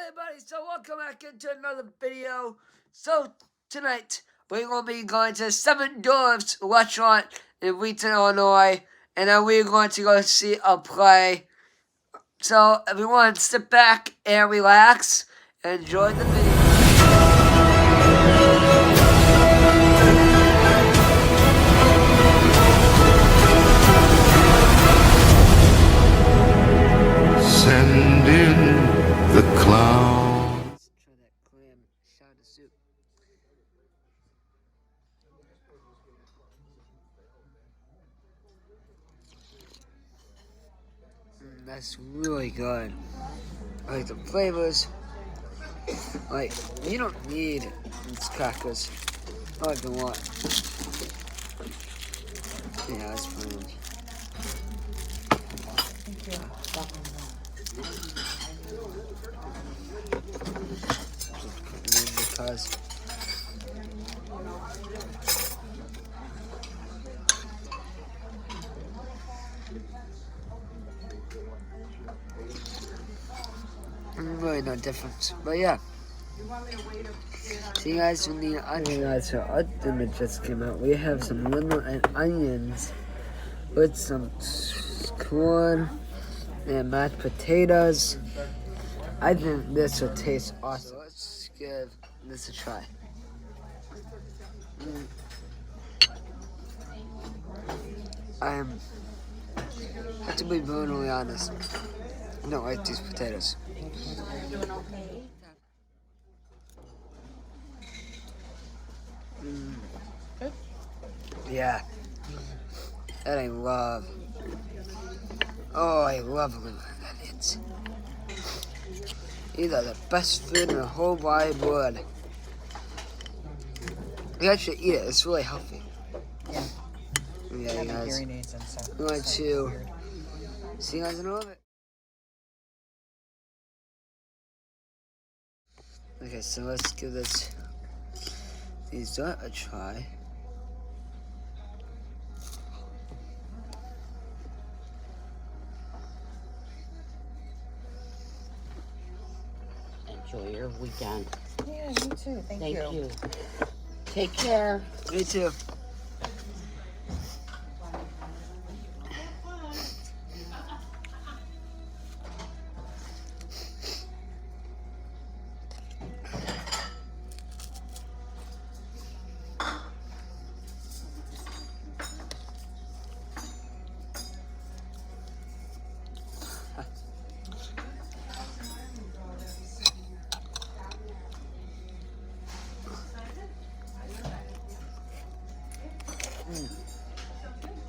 everybody, so welcome back into another video. So tonight we're going to be going to Seven Dwarfs restaurant in Wheaton, Illinois, and then we're going to go see a play. So everyone sit back and relax and enjoy the video. Send in the clown. Let's try that clam chowder soup. That's really good. I like the flavors. Like, you don't need these crackers. I like them a lot. Yeah, that's fine. Because really no difference. But yeah. See you guys when the onion guys, so our dinner just came out. We have some lemon and onions with some corn and mashed potatoes. I think this will taste awesome. So let's give this a try. I have to be brutally honest. I don't like these potatoes. Yeah. That I love. Oh, I love lemon onions. These are the best food in the whole wide world. You guys should eat it. It's really healthy. Yeah. Yeah, you guys. Hearing aids and stuff. I'm going to see you guys in a little bit. Okay, so let's give these a try. Enjoy your weekend. Yeah, you too. Thank you. Take care. Me too.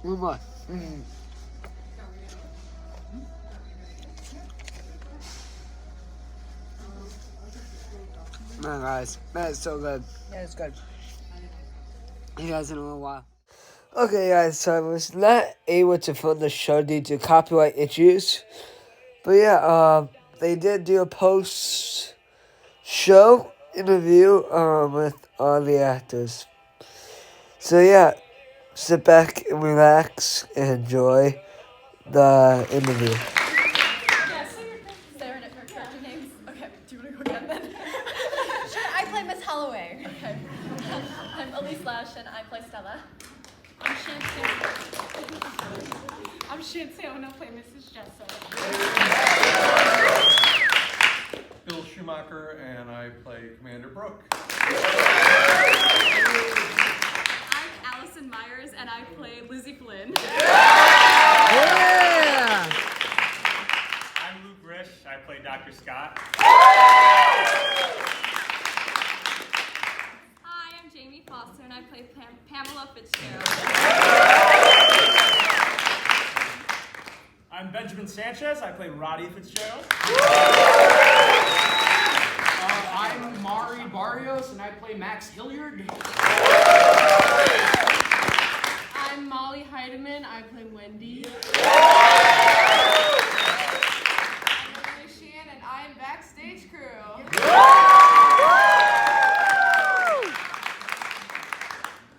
One more. Man, guys, that is so good. Yeah, it's good. You guys in a little while. Okay, guys, so I was not able to film the show due to copyright issues. But yeah, they did do a post-show interview with all the actors. So yeah, sit back and relax and enjoy the interview. Yeah, so you're staring at her character names. Okay, do you want to go again then? Sure, I play Miss Holloway. Okay. I'm Elise Lash and I play Stella. I'm Shanty and I play Mrs. Jessup. Bill Schumacher and I play Commander Brooke. I'm Allison Myers and I play Lizzie Flynn. Yeah! I'm Luke Risch. I play Dr. Scott. Hi, I'm Jamie Foster and I play Pamela Fitzgerald. I'm Benjamin Sanchez. I play Roddy Fitzgerald. I'm Mari Barrios, and I play Max Hilliard. I'm Molly Heidemann. I play Wendy. I'm Emily Sheehan, and I am backstage crew.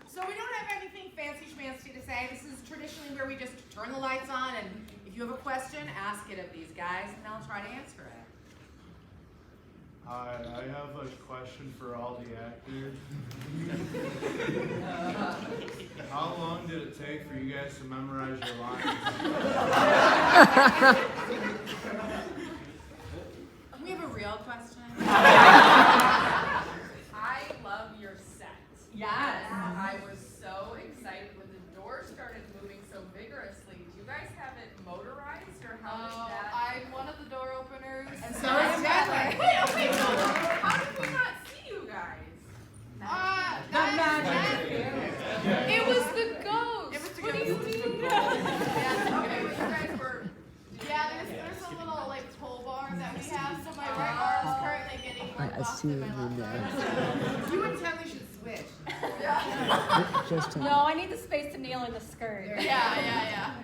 So we don't have anything fancy schmancy to say. This is traditionally where we just turn the lights on, and if you have a question, ask it of these guys, and they'll try to answer it. Hi, I have a question for all the actors. How long did it take for you guys to memorize your lines? We have a real question. I love your set. Yes. I was so excited when the door started moving so vigorously. Do you guys have it motorized or how is that? I'm one of the door openers. And so is Taylor. Wait, no. How did we not see you guys? It was the ghost. It was the What do ghost. you mean? Okay, you guys were. Yeah, there's a little like pull bar that we have, so my right arm is currently getting like locked in my left arm. You and Taylor should switch. No, I need the space to nail in the skirt. Yeah.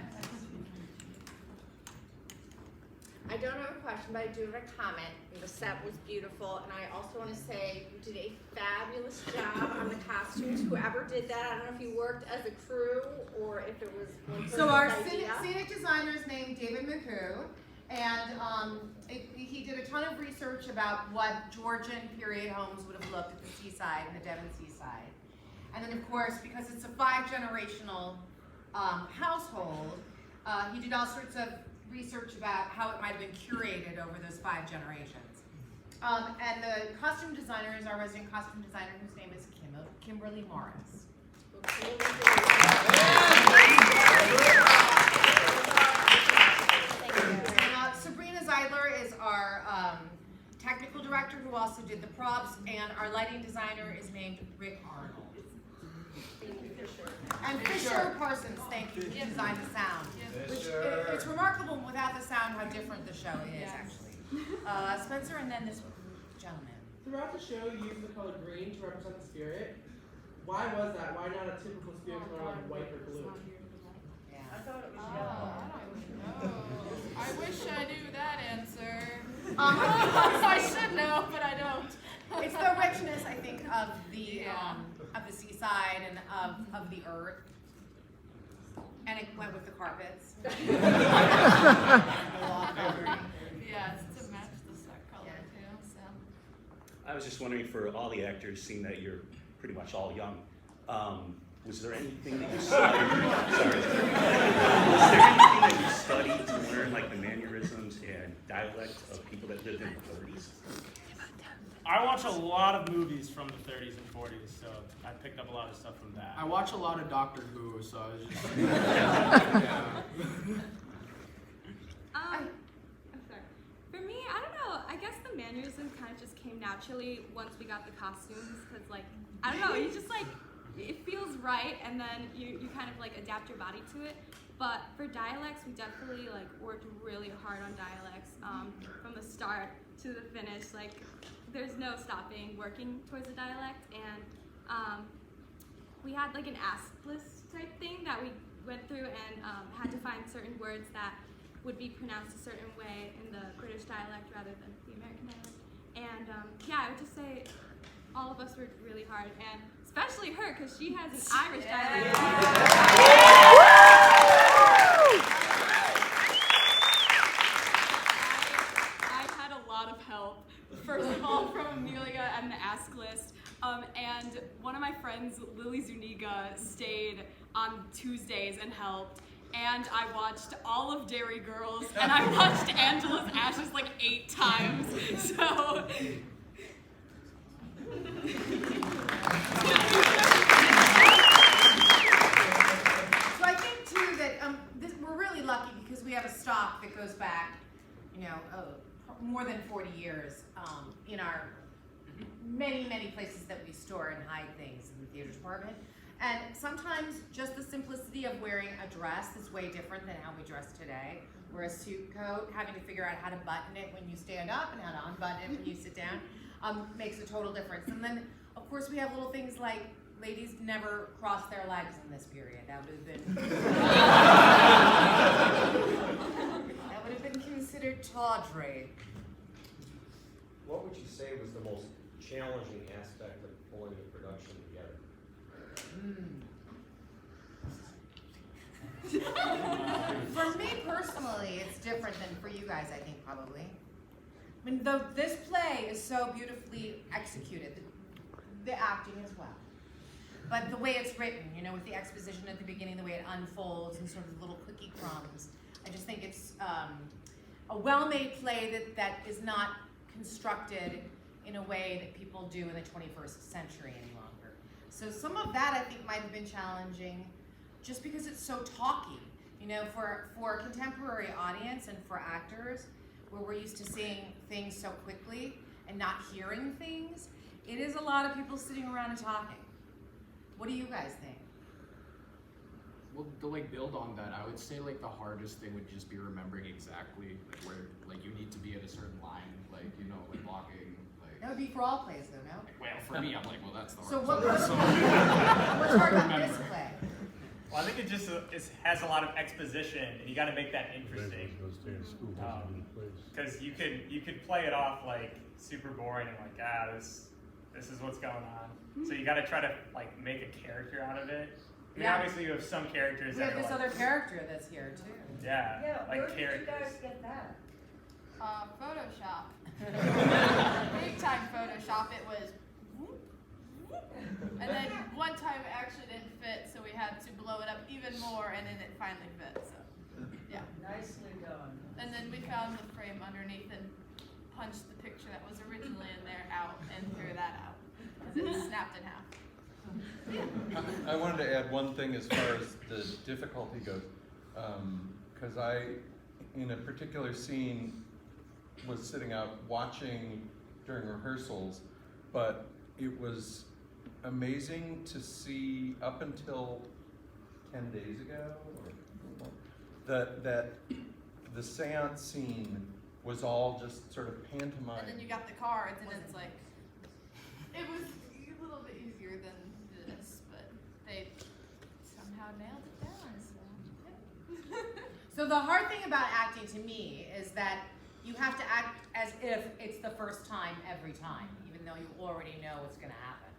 I don't have a question, but I do have a comment. The set was beautiful, and I also want to say you did a fabulous job on the costumes. Whoever did that, I don't know if you worked as a crew or if it was one So our person's idea. scenic designer is named David McHugh, and he did a ton of research about what Georgian period homes would have looked at the seaside and the Devon seaside. And then of course, because it's a 5-generational household, he did all sorts of research about how it might have been curated over those 5 generations. And the costume designer is our resident costume designer, whose name is Kimberly Morris. Sabrina Zeidler is our technical director, who also did the props, and our lighting designer is named Rick Arnold. And Fisher Parsons, thank you, who designed the sound. Which it's remarkable without the sound how different the show is, actually. Spencer, and then this gentleman. Throughout the show, you used the color green to represent the spirit. Why was that? Why not a typical spirit color like white or blue? Yeah. I thought it was I don't know. I wish I knew that answer. I should know, but I don't. It's the richness, I think, of the seaside and of the earth. And it went with the carpets. Yeah, it's to match the set color too. So. I was just wondering, for all the actors, seeing that you're pretty much all young, was there anything that you studied? Sorry. Was there anything that you studied to learn, like the mannerisms and dialect of people that lived in the 30s? I watch a lot of movies from the 30s and 40s, so I picked up a lot of stuff from that. I watch a lot of Doctor Who, so I was just. I'm sorry. For me, I don't know. I guess the mannerisms kind of just came naturally once we got the costumes, because like I don't know, you just like it feels right, and then you kind of like adapt your body to it. But for dialects, we definitely like worked really hard on dialects from the start to the finish. Like there's no stopping working towards a dialect, and we had like an ask list type thing that we went through and had to find certain words that would be pronounced a certain way in the British dialect rather than the American dialect. And yeah, I would just say all of us worked really hard, and especially her, because she has an Irish dialect. I had a lot of help. First of all, from Amelia and the Ask List. And one of my friends, Lily Zuniga, stayed on Tuesdays and helped. And I watched all of Dairy Girls, and I watched Angela's Ashes like 8 times. So. So I think too that we're really lucky because we have a stock that goes back, more than 40 years in our many places that we store and hide things in the theater department. And sometimes just the simplicity of wearing a dress is way different than how we dress today. Or a suit coat, having to figure out how to button it when you stand up and how to unbutton it when you sit down, makes a total difference. And then, of course, we have little things like ladies never cross their legs in this period. That would have been considered tawdry. What would you say was the most challenging aspect of pulling the production together? For me personally, it's different than for you guys, I think, probably. I mean, this play is so beautifully executed, the acting as well. But the way it's written, you know, with the exposition at the beginning, the way it unfolds and sort of little cookie crumbs, I just think it's a well-made play that is not constructed in a way that people do in the 21st century any longer. So some of that I think might have been challenging just because it's so talky. You know, for a contemporary audience and for actors, where we're used to seeing things so quickly and not hearing things, it is a lot of people sitting around and talking. What do you guys think? Well, to like build on that, I would say like the hardest thing would just be remembering exactly like where like you need to be at a certain line, like you know, like walking. Like That would be for all plays, though, no? well, for me, I'm like, well, that's the hard. So part. what's hard about this play? Well, I think it just has a lot of exposition, and you got to make that interesting. Because you could play it off like super boring and like this is what's going on. So you got to try to like make a character out of it. I mean, obviously you have some characters. We have that are this like, other character that's here too. Yeah, like where did you characters. guys get that? Photoshop. Big time Photoshop. It was. And then one time it actually didn't fit, so we had to blow it up even more, and then it finally fit. So, yeah. Nicely done. And then we found the frame underneath and punched the picture that was originally in there out and threw that out because it snapped in half. I wanted to add one thing as far as the difficulty goes, because I, in a particular scene, was sitting out watching during rehearsals, but it was amazing to see up until 10 days ago, that the seance scene was all just sort of pantomime. And then you got the cards, and it's like, it was a little bit easier than this, but they somehow nailed it down. So, So the hard thing about acting to me is that you have to act as if it's the first time every time, even though you already know what's going to happen.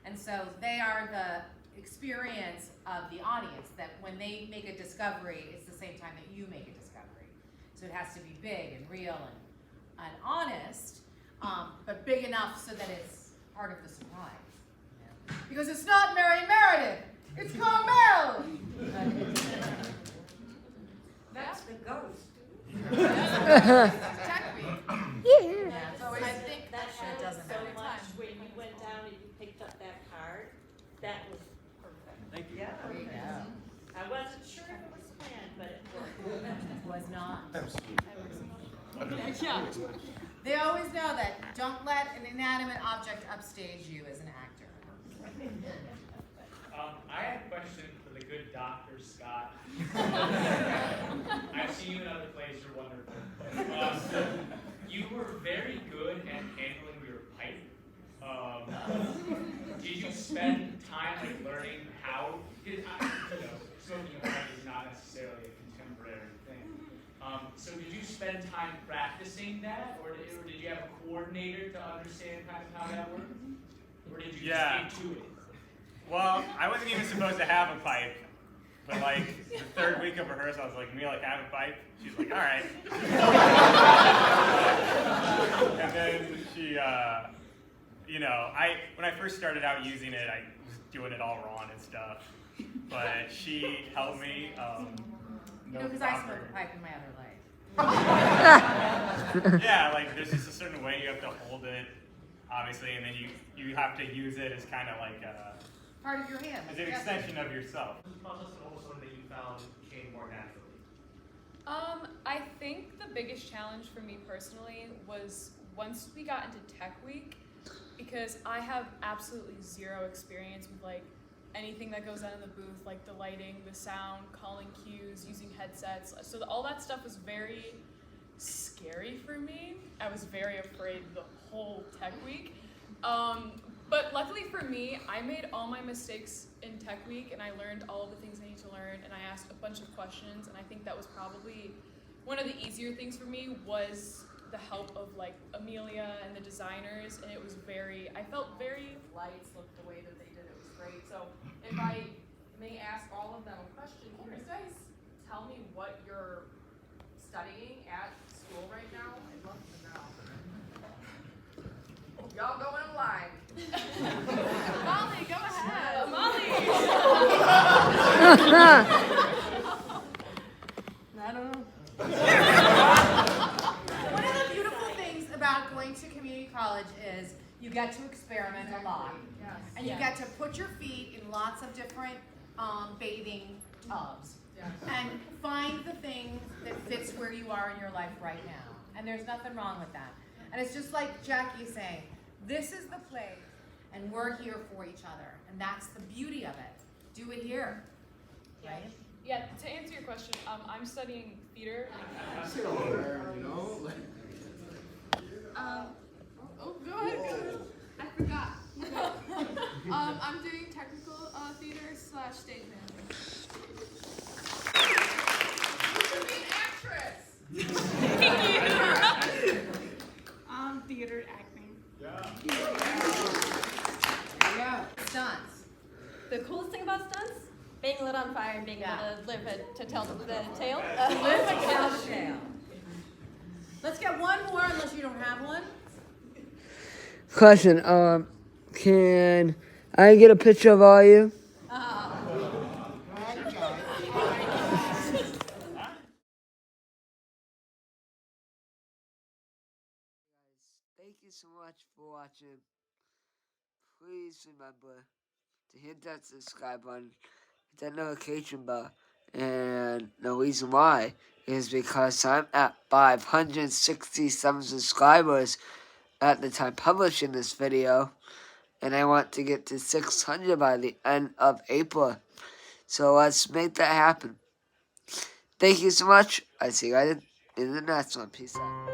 And so they are the experience of the audience, that when they make a discovery, it's the same time that you make a discovery. So it has to be big and real and honest, but big enough so that it's part of the surprise. You know? Because it's not Mary Meredith, it's Carmel! That's the ghost. Tech week. Yeah. So I think That shit helped doesn't so matter. much when you went down and you picked up that card. That was perfect. Thank you. Yeah. I wasn't sure if it was planned, but it worked. It was not. Absolutely. Yeah. They always know that don't let an inanimate object upstage you as an actor. I have a question for the good Dr. Scott. I've seen you in other plays, you're wonderful. You were very good at handling your pipe. Did you spend time like learning how? Because smoking a pipe is not necessarily a contemporary thing. So did you spend time practicing that, or did you have a coordinator to understand kind of how that worked, or did you just get to it? Well, I wasn't even supposed to have a pipe, but like the third week of rehearsal, I was like, "Me like have a pipe?" She's like, "All right." And then she, when I first started out using it, I was doing it all wrong and stuff. But she helped me. Because I smoke a pipe in my other life. Yeah, like there's just a certain way you have to hold it, obviously, and then you have to use it as kind of like part of your hand. as an extension of yourself. Process and also that you found came more naturally. I think the biggest challenge for me personally was once we got into Tech Week, because I have absolutely zero experience with like anything that goes on in the booth, like the lighting, the sound, calling cues, using headsets. So all that stuff was very scary for me. I was very afraid the whole Tech Week. But luckily for me, I made all my mistakes in Tech Week, and I learned all of the things I need to learn, and I asked a bunch of questions, and I think that was probably one of the easier things for me was the help of like Amelia and the designers, and it was I felt very lights looked the way that they did. It was great. So if I may ask all of them a question, can you guys tell me what you're studying at school right now? I'd love to know. all go in a line. Molly, go ahead. Molly. I don't know. One of the beautiful things about going to community college is you get to experiment a lot. Yes. And you get to put your feet in lots of different bathing tubs. Yes. And find the thing that fits where you are in your life right now. And there's nothing wrong with that. And it's just like Jackie is saying, this is the place, and we're here for each other. And that's the beauty of it. Do it here, right? Yeah, to answer your question, I'm studying theater. You know? Oh, go ahead. I forgot. I'm doing technical theater / stage management. You should be an actress. Theater acting. Yeah. Stunts. The coolest thing about stunts? Being lit on fire and being able to live it to tell the tale. Live to tell the tale. Let's get one more, unless you don't have one. Question, can I get a picture of all you? Thank you so much for watching. Please remember to hit that subscribe button, hit that notification bell, and the reason why is because I'm at 567 subscribers at the time publishing this video, and I want to get to 600 by the end of April. So let's make that happen. Thank you so much. I see you guys in the next one. Peace out.